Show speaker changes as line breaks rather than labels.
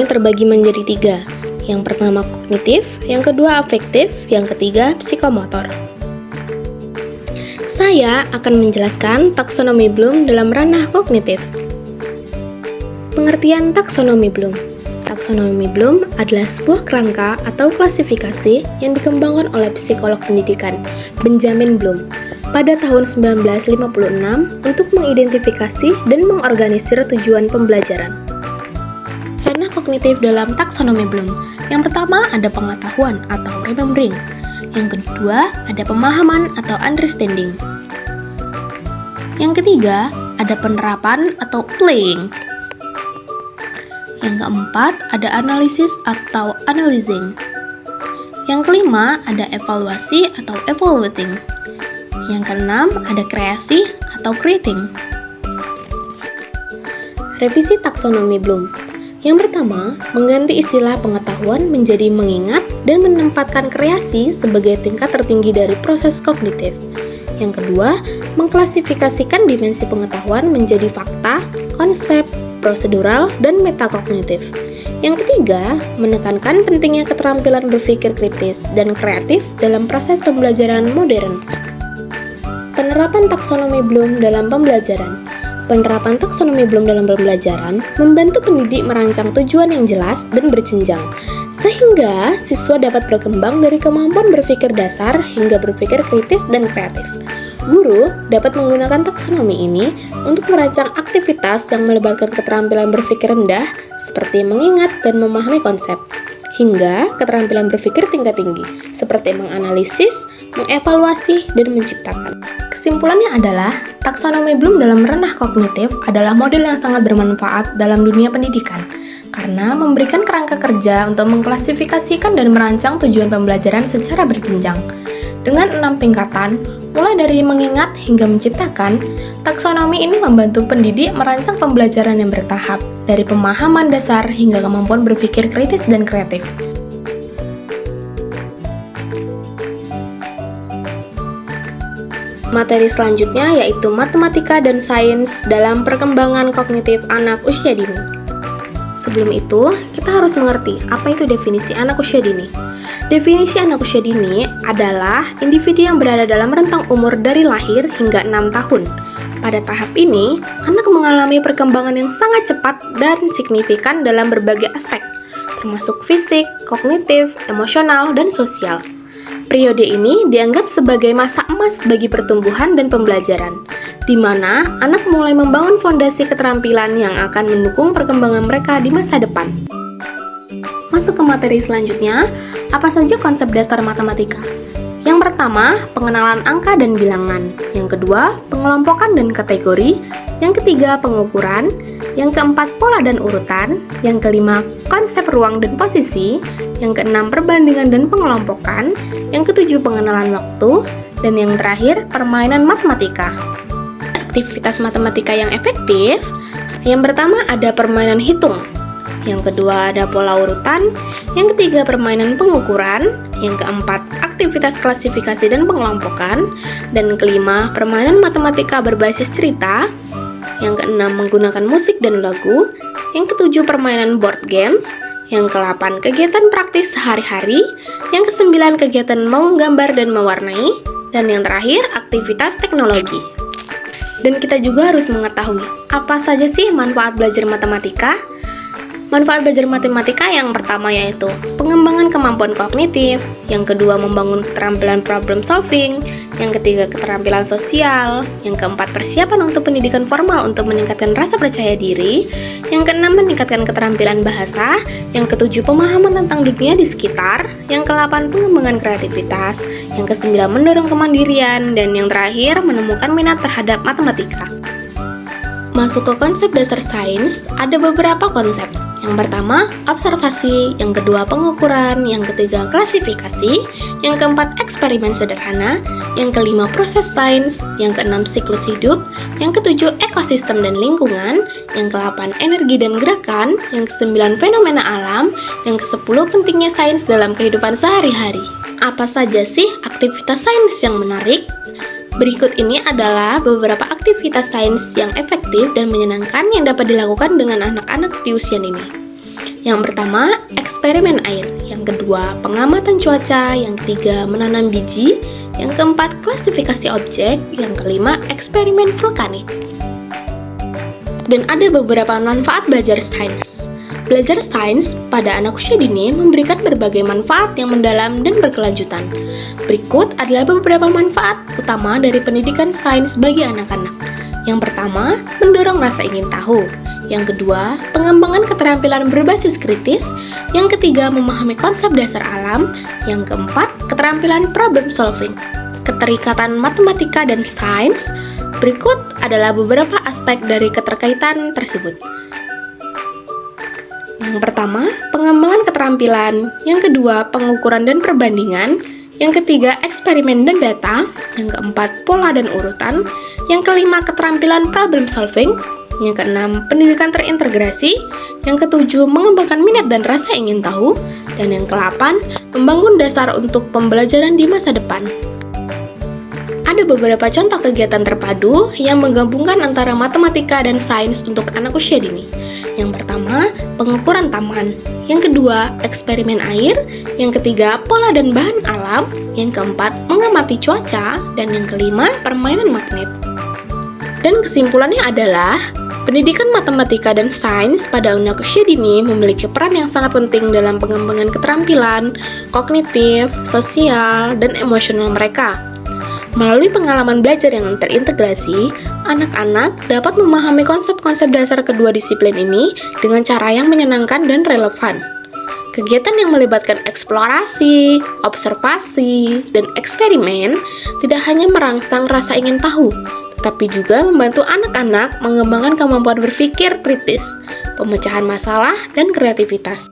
Belum terbagi menjadi 3. Yang pertama kognitif, yang kedua afektif, yang ketiga psikomotor. Saya akan menjelaskan taksonomi Bloom dalam ranah kognitif. Pengertian taksonomi Bloom. Taksonomi Bloom adalah sebuah kerangka atau klasifikasi yang dikembangkan oleh psikolog pendidikan Benjamin Bloom pada tahun 1956 untuk mengidentifikasi dan mengorganisir tujuan pembelajaran. Ranah kognitif dalam taksonomi Bloom. Yang pertama ada pengetahuan atau remembering. Yang kedua ada pemahaman atau understanding. Yang ketiga ada penerapan atau applying. Yang keempat ada analisis atau analyzing. Yang kelima ada evaluasi atau evaluating. Yang keenam ada kreasi atau creating. Revisi taksonomi Bloom. Yang pertama, mengganti istilah pengetahuan menjadi mengingat dan menempatkan kreasi sebagai tingkat tertinggi dari proses kognitif. Yang kedua, mengklasifikasikan dimensi pengetahuan menjadi fakta, konsep, prosedural, dan metakognitif. Yang ketiga, menekankan pentingnya keterampilan berpikir kritis dan kreatif dalam proses pembelajaran modern. Penerapan taksonomi Bloom dalam pembelajaran. Penerapan taksonomi Bloom dalam pembelajaran membantu pendidik merancang tujuan yang jelas dan berjenjang, sehingga siswa dapat berkembang dari kemampuan berpikir dasar hingga berpikir kritis dan kreatif. Guru dapat menggunakan taksonomi ini untuk merancang aktivitas yang melibatkan keterampilan berpikir rendah seperti mengingat dan memahami konsep, hingga keterampilan berpikir tingkat tinggi seperti menganalisis, mengevaluasi, dan menciptakan. Kesimpulannya adalah, taksonomi Bloom dalam ranah kognitif adalah model yang sangat bermanfaat dalam dunia pendidikan karena memberikan kerangka kerja untuk mengklasifikasikan dan merancang tujuan pembelajaran secara berjenjang. Dengan 6 tingkatan, mulai dari mengingat hingga menciptakan, taksonomi ini membantu pendidik merancang pembelajaran yang bertahap, dari pemahaman dasar hingga kemampuan berpikir kritis dan kreatif. Materi selanjutnya yaitu matematika dan sains dalam perkembangan kognitif anak usia dini. Sebelum itu, kita harus mengerti apa itu definisi anak usia dini. Definisi anak usia dini adalah individu yang berada dalam rentang umur dari lahir hingga 6 tahun. Pada tahap ini, anak mengalami perkembangan yang sangat cepat dan signifikan dalam berbagai aspek, termasuk fisik, kognitif, emosional, dan sosial. Periode ini dianggap sebagai masa emas bagi pertumbuhan dan pembelajaran, di mana anak mulai membangun fondasi keterampilan yang akan mendukung perkembangan mereka di masa depan. Masuk ke materi selanjutnya, apa saja konsep dasar matematika? Yang pertama, pengenalan angka dan bilangan. Yang kedua, pengelompokan dan kategori. Yang ketiga, pengukuran. Yang keempat, pola dan urutan. Yang kelima, konsep ruang dan posisi. Yang keenam, perbandingan dan pengelompokan. Yang ketujuh, pengenalan waktu. Dan yang terakhir, permainan matematika. Aktivitas matematika yang efektif. Yang pertama ada permainan hitung. Yang kedua ada pola urutan. Yang ketiga permainan pengukuran. Yang keempat aktivitas klasifikasi dan pengelompokan. Dan kelima permainan matematika berbasis cerita. Yang keenam menggunakan musik dan lagu. Yang ketujuh permainan board games. Yang ke-8 kegiatan praktis sehari-hari. Yang ke-9 kegiatan menggambar dan mewarnai. Dan yang terakhir aktivitas teknologi. Dan kita juga harus mengetahui apa saja sih manfaat belajar matematika. Manfaat belajar matematika yang pertama yaitu pengembangan kemampuan kognitif, yang kedua membangun keterampilan problem solving, yang ketiga keterampilan sosial, yang keempat persiapan untuk pendidikan formal untuk meningkatkan rasa percaya diri, yang keenam meningkatkan keterampilan bahasa, yang ketujuh pemahaman tentang dunia di sekitar, yang ke-8 pengembangan kreativitas, yang ke-9 mendorong kemandirian, dan yang terakhir menemukan minat terhadap matematika. Masuk ke konsep dasar sains, ada beberapa konsep. Yang pertama, observasi, yang kedua pengukuran, yang ketiga klasifikasi, yang keempat eksperimen sederhana, yang kelima proses sains, yang keenam siklus hidup, yang ketujuh ekosistem dan lingkungan, yang ke-8 energi dan gerakan, yang ke-9 fenomena alam, yang ke-10 pentingnya sains dalam kehidupan sehari-hari. Apa saja sih aktivitas sains yang menarik? Berikut ini adalah beberapa aktivitas sains yang efektif dan menyenangkan yang dapat dilakukan dengan anak-anak di usia dini. Yang pertama, eksperimen air. Yang kedua, pengamatan cuaca. Yang ketiga, menanam biji. Yang keempat, klasifikasi objek. Yang kelima, eksperimen vulkanik. Dan ada beberapa manfaat belajar sains. Belajar sains pada anak usia dini memberikan berbagai manfaat yang mendalam dan berkelanjutan. Berikut adalah beberapa manfaat utama dari pendidikan sains bagi anak-anak. Yang pertama, mendorong rasa ingin tahu. Yang kedua, pengembangan keterampilan berbasis kritis. Yang ketiga, memahami konsep dasar alam. Yang keempat, keterampilan problem solving. Keterikatan matematika dan sains. Berikut adalah beberapa aspek dari keterkaitan tersebut. Yang pertama, pengembangan keterampilan. Yang kedua, pengukuran dan perbandingan. Yang ketiga, eksperimen dan data. Yang keempat, pola dan urutan. Yang kelima, keterampilan problem solving. Yang keenam, pendidikan terintegrasi. Yang ketujuh, mengembangkan minat dan rasa ingin tahu. Dan yang kedelapan, membangun dasar untuk pembelajaran di masa depan. Ada beberapa contoh kegiatan terpadu yang menggabungkan antara matematika dan sains untuk anak usia dini. Yang pertama, pengukuran taman. Yang kedua, eksperimen air. Yang ketiga, pola dan bahan alam. Yang keempat, mengamati cuaca. Dan yang kelima, permainan magnet. Dan kesimpulannya adalah, pendidikan matematika dan sains pada anak usia dini memiliki peran yang sangat penting dalam pengembangan keterampilan, kognitif, sosial, dan emosional mereka. Melalui pengalaman belajar yang terintegrasi, anak-anak dapat memahami konsep-konsep dasar kedua disiplin ini dengan cara yang menyenangkan dan relevan. Kegiatan yang melibatkan eksplorasi, observasi, dan eksperimen tidak hanya merangsang rasa ingin tahu, tetapi juga membantu anak-anak mengembangkan kemampuan berpikir kritis, pemecahan masalah, dan kreativitas.